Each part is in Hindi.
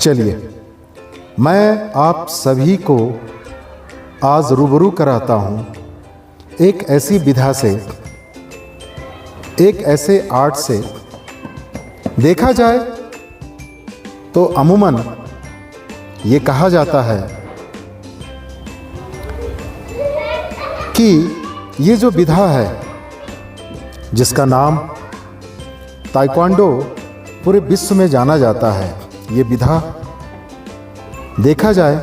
चलिए मैं आप सभी को आज रूबरू कराता हूँ एक ऐसी विधा से, एक ऐसे आर्ट से। देखा जाए तो अमूमन ये कहा जाता है कि ये जो विधा है जिसका नाम ताइक्वांडो पूरे विश्व में जाना जाता है, ये विधा देखा जाए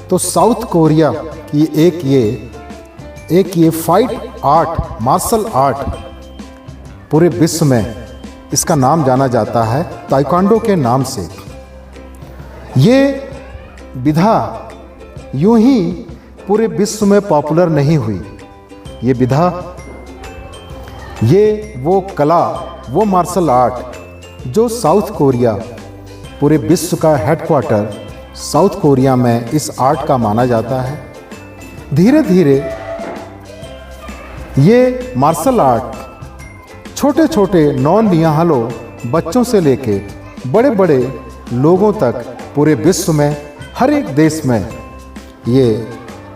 तो साउथ कोरिया की एक ये फाइट आर्ट, मार्शल आर्ट पूरे विश्व में इसका नाम जाना जाता है ताइक्वांडो के नाम से। ये विधा यूं ही पूरे विश्व में पॉपुलर नहीं हुई। ये विधा, ये वो कला, वो मार्शल आर्ट जो साउथ कोरिया, पूरे विश्व का हेडक्वार्टर साउथ कोरिया में इस आर्ट का माना जाता है। धीरे धीरे ये मार्शल आर्ट छोटे छोटे नौनिहालों बच्चों से लेके बड़े बड़े लोगों तक पूरे विश्व में, हर एक देश में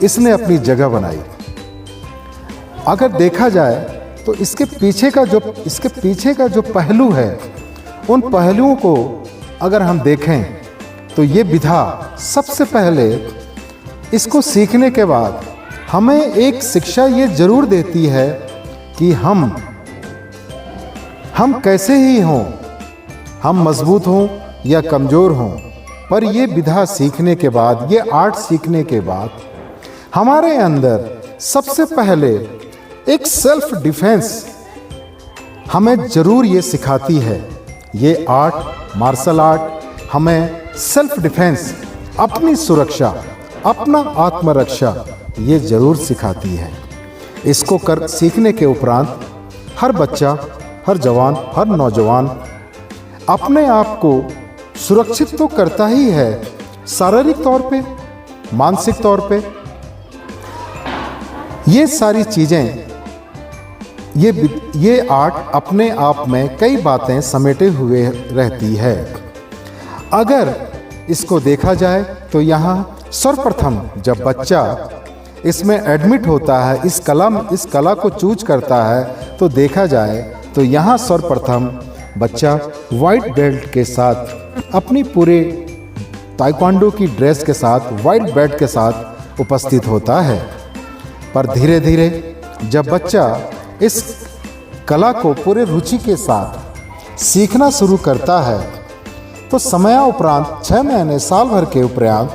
इसने अपनी जगह बनाई। अगर देखा जाए तो इसके पीछे का जो पहलू है, उन पहलुओं को अगर हम देखें तो ये विधा सबसे पहले इसको सीखने के बाद हमें एक शिक्षा ये जरूर देती है कि हम कैसे ही हों, हम मजबूत हों या कमज़ोर हों, पर ये विधा सीखने के बाद, ये आर्ट सीखने के बाद हमारे अंदर सबसे पहले एक सेल्फ डिफेंस हमें ज़रूर ये सिखाती है। ये आर्ट, मार्शल आर्ट हमें सेल्फ डिफेंस, अपनी सुरक्षा, अपना आत्मरक्षा ये ज़रूर सिखाती है। इसको सीखने के उपरांत हर बच्चा, हर जवान, हर नौजवान अपने आप को सुरक्षित तो करता ही है, शारीरिक तौर पे, मानसिक तौर पे। ये सारी चीज़ें, ये आर्ट अपने आप में कई बातें समेटे हुए रहती है। अगर इसको देखा जाए तो यहाँ सर्वप्रथम जब बच्चा इसमें एडमिट होता है, इस कला को चूज करता है, तो देखा जाए तो यहाँ सर्वप्रथम बच्चा वाइट बेल्ट के साथ, अपनी पूरे ताइक्वांडो की ड्रेस के साथ, वाइट बेल्ट के साथ उपस्थित होता है। पर धीरे धीरे जब बच्चा इस कला को पूरे रुचि के साथ सीखना शुरू करता है तो समयानुपरांत 6 महीने, साल भर के उपरांत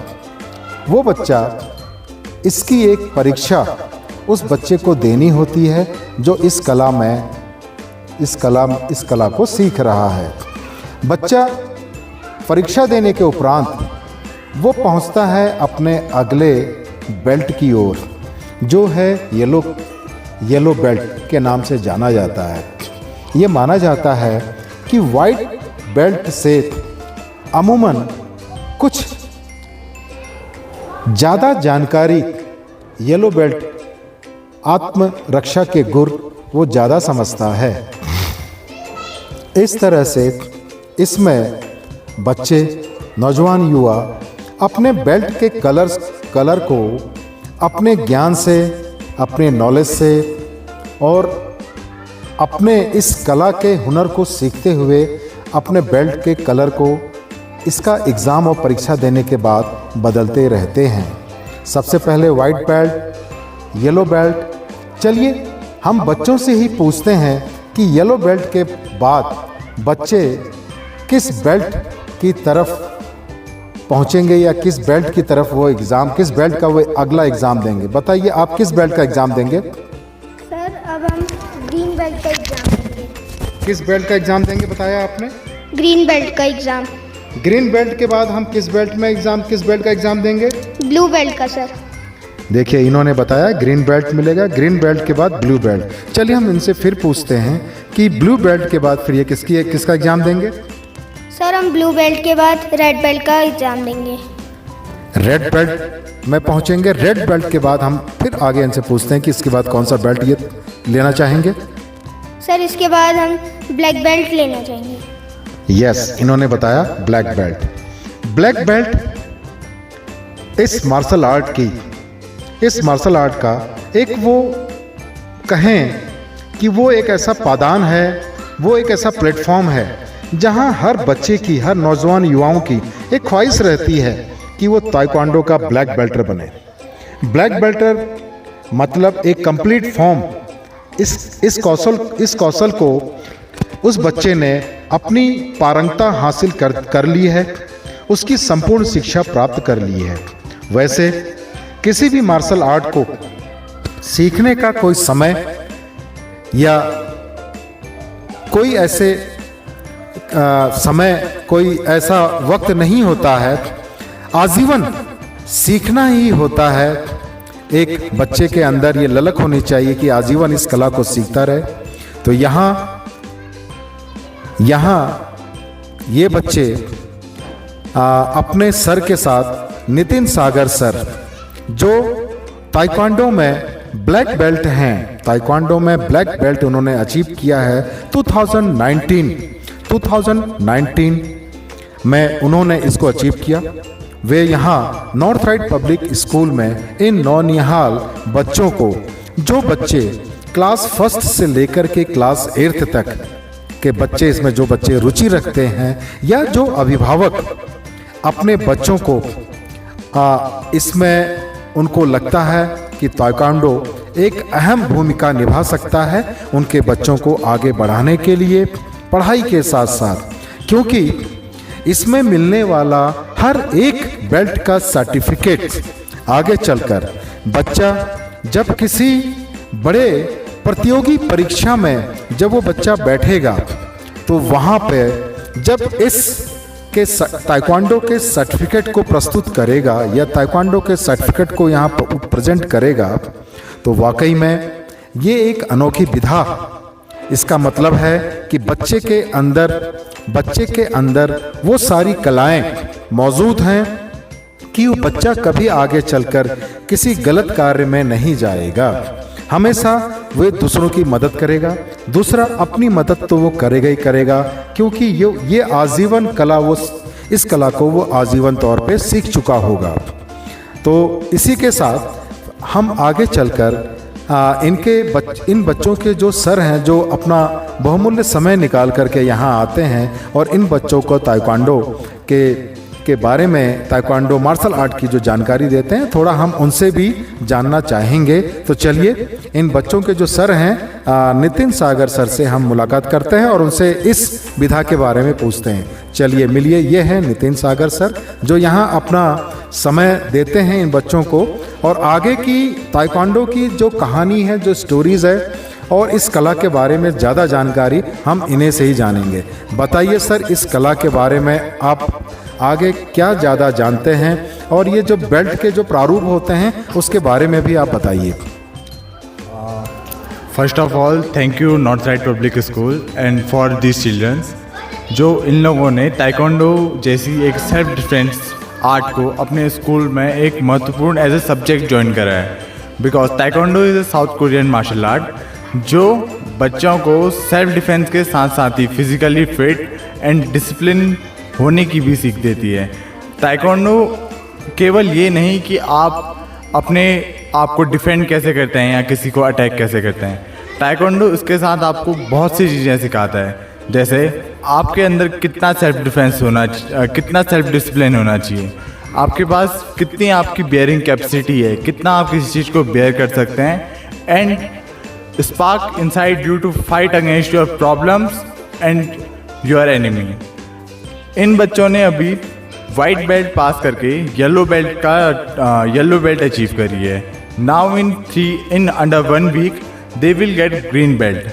वो बच्चा, इसकी एक परीक्षा उस बच्चे को देनी होती है जो इस कला को सीख रहा है। बच्चा परीक्षा देने के उपरांत वो पहुंचता है अपने अगले बेल्ट की ओर, जो है येलो बेल्ट के नाम से जाना जाता है। ये माना जाता है कि वाइट बेल्ट से अमूमन कुछ ज़्यादा जानकारी येलो बेल्ट आत्मरक्षा के गुर वो ज़्यादा समझता है। इस तरह से इसमें बच्चे, नौजवान युवा अपने बेल्ट के कलर को अपने ज्ञान से, अपने नॉलेज से और अपने इस कला के हुनर को सीखते हुए अपने बेल्ट के कलर को इसका एग्ज़ाम और परीक्षा देने के बाद बदलते रहते हैं। सबसे पहले वाइट बेल्ट, येलो बेल्ट। चलिए हम बच्चों से ही पूछते हैं कि येलो बेल्ट के बाद बच्चे किस बेल्ट की तरफ पहुंचेंगे या किस बेल्ट की तरफ वो एग्ज़ाम, किस बेल्ट का वो अगला एग्ज़ाम देंगे। बताइए आप किस बेल्ट का एग्ज़ाम देंगे? सर अब हम ग्रीन बेल्ट का एग्ज़ाम देंगे। किस बेल्ट का एग्ज़ाम देंगे बताया आपने? ग्रीन बेल्ट का एग्ज़ाम। ग्रीन बेल्ट के बाद हम किस बेल्ट का एग्ज़ाम देंगे? ब्लू बेल्ट का सर। देखिए इन्होंने बताया ग्रीन बेल्ट मिलेगा, ग्रीन बेल्ट के बाद ब्लू बेल्ट। चलिए हम इनसे फिर पूछते हैं कि ब्लू बेल्ट के बाद फिर ये किसका एग्ज़ाम देंगे? सर हम ब्लू बेल्ट के बाद रेड बेल्ट का एग्ज़ाम देंगे। रेड बेल्ट में पहुंचेंगे। रेड बेल्ट के बाद हम फिर आगे इनसे पूछते हैं कि इसके बाद कौन सा बेल्ट ये लेना चाहेंगे? सर इसके बाद हम ब्लैक बेल्ट लेना चाहेंगे। यस, इन्होंने बताया ब्लैक बेल्ट। ब्लैक बेल्ट इस मार्शल आर्ट का एक वो कहें कि वो एक ऐसा पादान है, वो एक ऐसा प्लेटफॉर्म है जहां हर बच्चे की, हर नौजवान युवाओं की एक ख्वाहिश रहती है कि वो ताइक्वांडो का ब्लैक बेल्टर बने। ब्लैक बेल्टर मतलब एक कंप्लीट फॉर्म। इस कौशल को उस बच्चे ने अपनी पारंगता हासिल कर ली है, उसकी संपूर्ण शिक्षा प्राप्त कर ली है। वैसे किसी भी मार्शल आर्ट को सीखने का कोई समय या कोई ऐसे कोई ऐसा वक्त नहीं होता है, आजीवन सीखना ही होता है। एक बच्चे के अंदर ये ललक होनी चाहिए कि आजीवन इस कला को सीखता रहे। तो यहाँ ये बच्चे अपने सर के साथ नितिन सागर सर, जो ताइक्वांडो में ब्लैक बेल्ट हैं, ताइक्वांडो में ब्लैक बेल्ट उन्होंने अचीव किया है 2019 में उन्होंने इसको अचीव किया। वे यहाँ नॉर्थ राइट पब्लिक स्कूल में इन नौनिहाल बच्चों को, जो बच्चे क्लास फर्स्ट से लेकर के क्लास 8th तक के बच्चे, इसमें जो बच्चे रुचि रखते हैं या जो अभिभावक अपने बच्चों को इसमें उनको लगता है कि ताइक्वांडो एक अहम भूमिका निभा सकता है उनके बच्चों को आगे बढ़ाने के लिए पढ़ाई के साथ साथ, क्योंकि इसमें मिलने वाला हर एक बेल्ट का सर्टिफिकेट आगे चलकर बच्चा जब किसी बड़े प्रतियोगी परीक्षा में जब वो बच्चा बैठेगा तो वहाँ पे जब इस के ताइक्वांडो के सर्टिफिकेट को प्रस्तुत करेगा या ताइक्वांडो के सर्टिफिकेट को यहाँ प्रेजेंट करेगा तो वाकई में ये एक अनोखी विधा। इसका मतलब है कि बच्चे के अंदर वो सारी कलाएं मौजूद हैं कि वो बच्चा कभी आगे चलकर किसी गलत कार्य में नहीं जाएगा। हमेशा वे दूसरों की मदद करेगा, दूसरा अपनी मदद तो वो करेगा ही करेगा, क्योंकि ये आजीवन कला, इस कला को वो आजीवन तौर पे सीख चुका होगा। तो इसी के साथ हम आगे चलकर इन बच्चों के जो सर हैं, जो अपना बहुमूल्य समय निकाल करके यहाँ आते हैं और इन बच्चों को ताइक्वांडो के बारे में, ताइक्वांडो मार्शल आर्ट की जो जानकारी देते हैं, थोड़ा हम उनसे भी जानना चाहेंगे। तो चलिए इन बच्चों के जो सर हैं नितिन सागर सर से हम मुलाकात करते हैं और उनसे इस विधा के बारे में पूछते हैं। चलिए मिलिए, ये हैं नितिन सागर सर जो यहाँ अपना समय देते हैं इन बच्चों को, और आगे की ताइक्वांडो की जो कहानी है, जो स्टोरीज़ है और इस कला के बारे में ज़्यादा जानकारी हम इन्हें से ही जानेंगे। बताइए सर, इस कला के बारे में आप आगे क्या ज़्यादा जानते हैं और ये जो बेल्ट के जो प्रारूप होते हैं उसके बारे में भी आप बताइए। First of all thank you north right public school and for this childrens, जो इन लोगों ने ताइक्वांडो जैसी एक सेल्फ डिफेंस आर्ट को अपने स्कूल में एक महत्वपूर्ण एज ए सब्जेक्ट ज्वाइन करा है। Because taekwondo is a South Korean martial art जो बच्चों को सेल्फ डिफेंस के साथ साथ ही फिजिकली फिट एंड डिसिप्लिन होने की भी सीख देती है। ताइक्वांडो केवल ये नहीं कि आप अपने आप को डिफेंड कैसे करते हैं या किसी को अटैक कैसे करते हैं, ताइक्वांडो इसके साथ आपको बहुत सी चीज़ें सिखाता है, जैसे आपके अंदर कितना सेल्फ डिफेंस होना, कितना सेल्फ डिसिप्लिन होना चाहिए, आपके पास कितनी आपकी बियरिंग कैपेसिटी है, कितना आप किसी चीज़ को बियर कर सकते हैं, and spark inside you to fight against your problems and your enemy. इन बच्चों ने अभी वाइट बेल्ट पास करके येलो बेल्ट अचीव करी है। Now in under 1 week they will get green belt.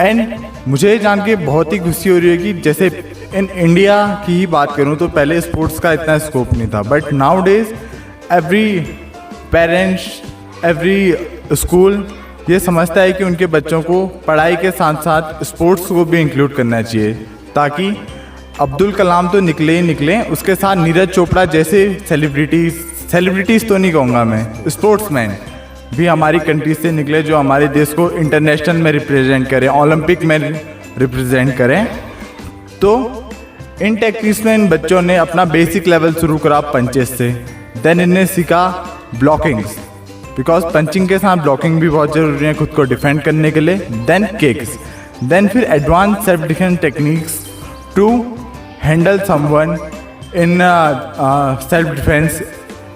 And मुझे जान के बहुत ही खुशी हो रही है कि जैसे इन इंडिया की ही बात करूं तो पहले स्पोर्ट्स का इतना स्कोप नहीं था, but now days every parents, every school ये समझता है कि उनके बच्चों को पढ़ाई के साथ साथ स्पोर्ट्स को भी इंक्लूड करना चाहिए, ताकि अब्दुल कलाम तो निकले ही निकले, उसके साथ नीरज चोपड़ा जैसे सेलिब्रिटीज़ तो नहीं कहूँगा मैं, स्पोर्ट्समैन भी हमारी कंट्री से निकले जो हमारे देश को इंटरनेशनल में रिप्रेजेंट करें, ओलंपिक में रिप्रेजेंट करें। तो इन टेक्निक्स में इन बच्चों ने अपना बेसिक लेवल शुरू करा पंचेस से, देन इन्हें सीखा ब्लॉकिंग्स, बिकॉज पंचिंग के साथ ब्लॉकिंग भी बहुत ज़रूरी है खुद को डिफेंड करने के लिए, देन किक्स, देन फिर advance self defence techniques to handle someone in self defence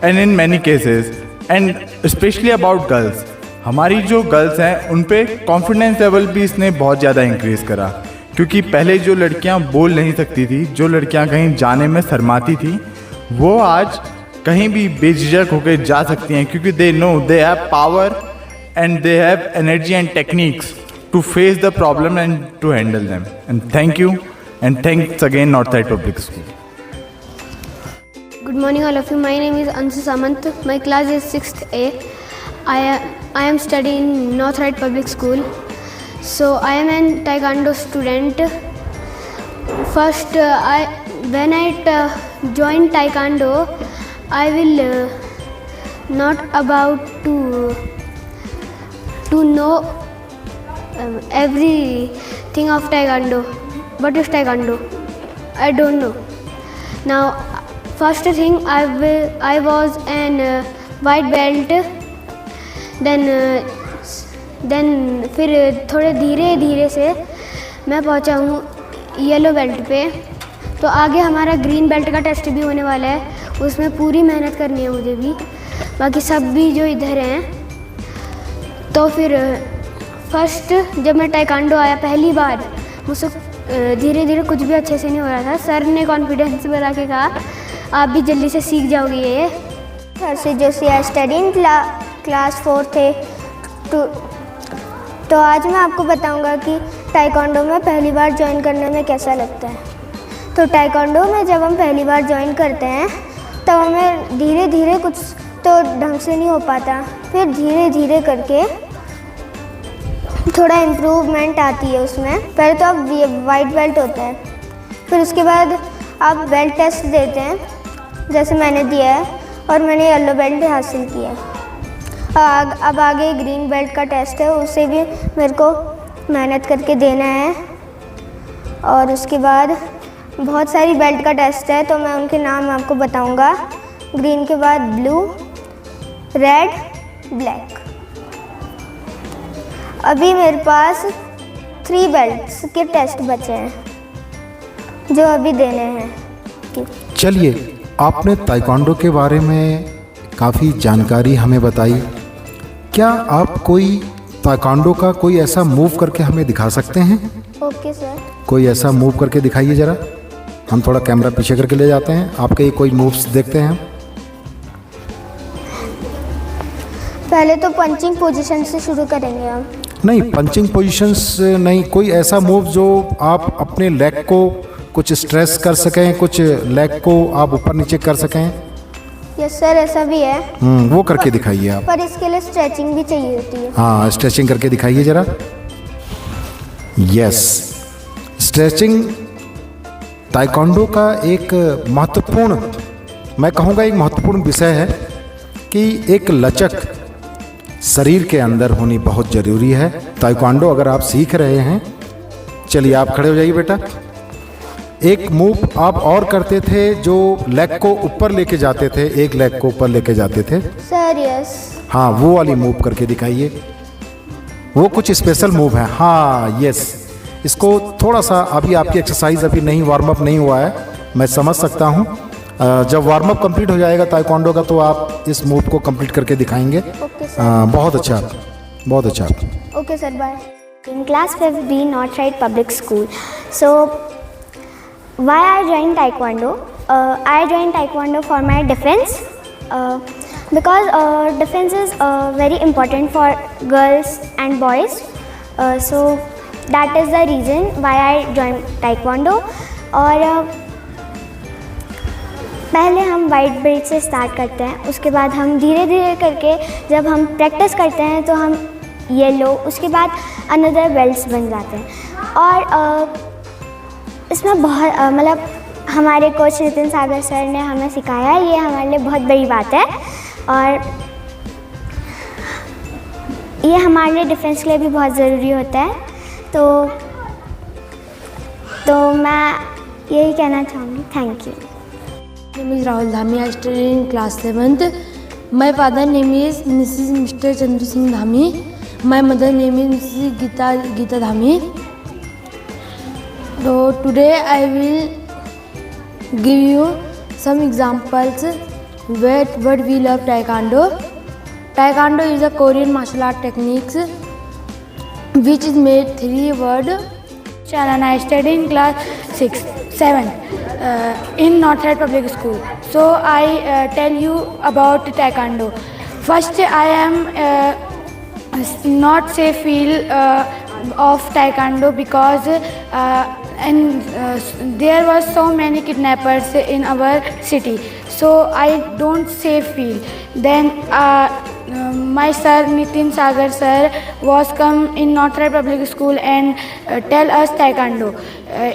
and in many cases, and specially about girls. हमारी जो गर्ल्स हैं उन पे कॉन्फिडेंस लेवल भी इसने बहुत ज़्यादा इंक्रीज़ करा, क्योंकि पहले जो लड़कियां बोल नहीं सकती थी, जो लड़कियां कहीं जाने में शर्माती थी, वो आज कहीं भी बेझिझक होकर जा सकती हैं, क्योंकि they know they have power and they have energy and techniques to face the problem and to handle them. And thank you and thanks again Northside public school. Good morning all of you. My name is Ansu Samant. My class is 6th A. I am studying in Northside Public School. So I am a Taekwondo student. First, when I joined Taekwondo, I will not about to know everything of Taekwondo. What is Taekwondo? I don't know. Now, first thing I was an white belt. Then फिर थोड़े धीरे धीरे से मैं पहुंचा हूँ येलो बेल्ट पे। तो आगे हमारा ग्रीन बेल्ट का टेस्ट भी होने वाला है, उसमें पूरी मेहनत करनी है मुझे भी, बाकी सब भी जो इधर हैं। तो फिर फर्स्ट जब मैं टाइकांडो आया पहली बार, मुझसे धीरे धीरे कुछ भी अच्छे से नहीं हो रहा था। सर ने कॉन्फिडेंस बना के कहा आप भी जल्दी से सीख जाओगे ये। Harshit Joshi I study in class 4 थे। तो आज मैं आपको बताऊंगा कि टाइकोंडो में पहली बार ज्वाइन करने में कैसा लगता है। तो टाइकोंडो में जब हम पहली बार ज्वाइन करते हैं तब हमें धीरे धीरे कुछ तो ढंग से नहीं हो पाता, फिर धीरे धीरे करके थोड़ा इम्प्रूवमेंट आती है उसमें। पहले तो आप वाइट बेल्ट होता है, फिर उसके बाद आप बेल्ट टेस्ट देते हैं जैसे मैंने दिया है, और मैंने येलो बेल्ट हासिल किया है। अब आगे ग्रीन बेल्ट का टेस्ट है, उसे भी मेरे को मेहनत करके देना है। और उसके बाद बहुत सारी बेल्ट का टेस्ट है, तो मैं उनके नाम आपको बताऊंगा। ग्रीन के बाद ब्लू, रेड, ब्लैक। अभी मेरे पास 3 बेल्ट्स के टेस्ट बचे हैं जो अभी देने हैं। चलिए, आपने ताइक्वांडो के बारे में काफ़ी जानकारी हमें बताई। क्या आप कोई ताइक्वांडो का कोई ऐसा मूव करके हमें दिखा सकते हैं? Okay sir. कोई ऐसा मूव करके दिखाइए ज़रा, हम थोड़ा कैमरा पीछे करके ले जाते हैं, आपके ये कोई मूव्स देखते हैं। पहले तो पंचिंग पोजीशन से शुरू करेंगे हम। नहीं, पंचिंग पोजीशंस नहीं, कोई ऐसा मूव जो आप अपने लेग को कुछ स्ट्रेस कर सकें, कुछ लेग को आप ऊपर नीचे कर सकें। यस सर, ऐसा भी है। वो करके दिखाइए आप। पर इसके लिए स्ट्रेचिंग भी चाहिए होती है। हाँ, स्ट्रेचिंग करके दिखाइए ज़रा। यस, स्ट्रेचिंग ताइक्वांडो का एक महत्वपूर्ण, मैं कहूँगा एक महत्वपूर्ण विषय है कि एक लचक शरीर के अंदर होनी बहुत ज़रूरी है। ताइक्वांडो अगर आप सीख रहे हैं, चलिए आप खड़े हो जाइए बेटा। एक मूव आप और करते थे जो लेग को ऊपर लेके जाते थे, एक लेग को ऊपर लेके जाते थे सर। यस। हाँ, वो वाली मूव करके दिखाइए। वो कुछ स्पेशल मूव है। हाँ यस, इसको थोड़ा सा अभी आपकी एक्सरसाइज अभी नहीं, वार्म अप नहीं हुआ है, मैं समझ सकता हूँ। जब वार्म अप कंप्लीट हो जाएगा ताइक्वांडो का तो आप इस मूव को कंप्लीट करके दिखाएंगे। Okay sir. बहुत अच्छा, बहुत अच्छा। Okay sir, bye. In class 5B, Northside Public School. So, why I joined Taekwondo? I joined Taekwondo for my defense, because defense is very important for girls and boys. So that is the reason why I joined Taekwondo. और पहले हम वाइट बेल्ट से स्टार्ट करते हैं, उसके बाद हम धीरे धीरे करके जब हम प्रैक्टिस करते हैं तो हम येलो, उसके बाद अनदर बेल्ट्स बन जाते हैं। और इसमें बहुत मतलब हमारे कोच नितिन सागर सर ने हमें सिखाया, ये हमारे लिए बहुत बड़ी बात है। और ये हमारे लिए डिफेंस के लिए भी बहुत ज़रूरी होता है। तो मैं यही कहना चाहूँगी। Thank you. name is Rahul Dhami. I study in class 7th. My father name is Mrs. Mr. Chandra Singh Dhami. My mother name is Mrs. Geeta Dhami. So today I will give you some examples what we love Taekwondo. Taekwondo is a Korean martial art techniques which is made 3 words. And I study in class 7 in Northside Public School. So I tell you about Taekwondo. First, I am not safe feel of Taekwondo because there was so many kidnappers in our city. So I don't safe feel. Then my sir Nitin Sagar sir was come in Northside Public School and tell us Taekwondo.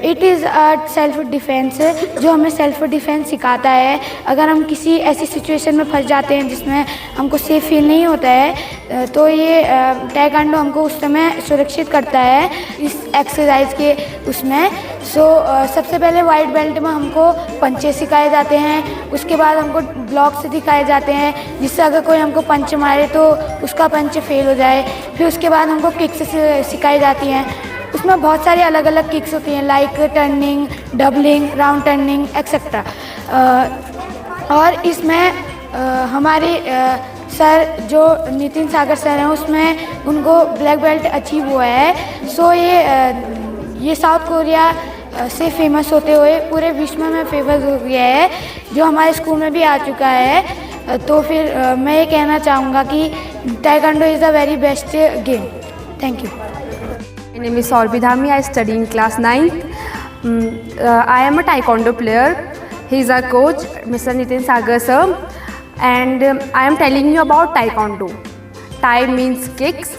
It is a self defense जो हमें सेल्फ डिफेंस सिखाता है। अगर हम किसी ऐसी सिचुएशन में फंस जाते हैं जिसमें हमको सेफ फील नहीं होता है तो ये टाइकांडो हमको उस समय सुरक्षित करता है इस एक्सरसाइज के उसमें। सबसे पहले वाइट बेल्ट में हमको पंचे सिखाए जाते हैं, उसके बाद हमको ब्लॉक से दिखाए जाते हैं जिससे अगर कोई हमको पंच मारे तो उसका पंच फेल हो जाए। फिर उसके बाद हमको किक्स सिखाई जाती हैं। उसमें बहुत सारी अलग अलग किक्स होती हैं like turning, doubling, round turning etcetera. और इसमें हमारे सर जो नितिन सागर सर हैं उसमें उनको ब्लैक बेल्ट अचीव हुआ है। ये साउथ कोरिया से फेमस होते हुए पूरे विश्व में फेमस हो गया है जो हमारे स्कूल में भी आ चुका है। तो फिर मैं ये कहना चाहूँगा कि taekwondo is the very best game. Thank you. My name is Saurabhi Dhami. I study in class 9th. I am a Taekwondo player. He is our coach, Mr. Nitin Sagar sir. And I am telling you about Taekwondo. Tai means kicks,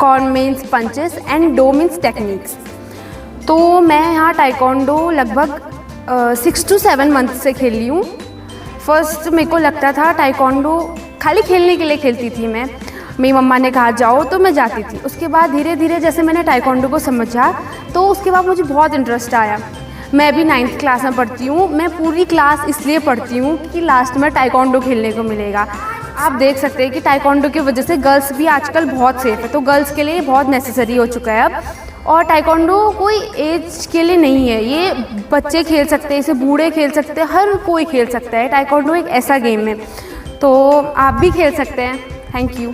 Kon means punches and Do means techniques. तो मैं यहाँ Taekwondo लगभग 6 to 7 मंथ से खेल रही हूँ। फर्स्ट मेरे को लगता था Taekwondo खाली खेलने के लिए खेलती थी मैं। मेरी मम्मा ने कहा जाओ तो मैं जाती थी। उसके बाद धीरे धीरे जैसे मैंने टाइकोंडो को समझा तो उसके बाद मुझे बहुत इंटरेस्ट आया। मैं अभी 9th क्लास में पढ़ती हूँ। मैं पूरी क्लास इसलिए पढ़ती हूँ कि लास्ट में टाइकोंडो खेलने को मिलेगा। आप देख सकते हैं कि टाइकोंडो की वजह से गर्ल्स भी आजकल बहुत सेफ है, तो गर्ल्स के लिए बहुत नेसेसरी हो चुका है अब। और टाइकोंडो कोई एज के लिए नहीं है, ये बच्चे खेल सकते हैं, इसे बूढ़े खेल सकते हैं, हर कोई खेल सकता है। टाइकोंडो एक ऐसा गेम है तो आप भी खेल सकते हैं। Thank you.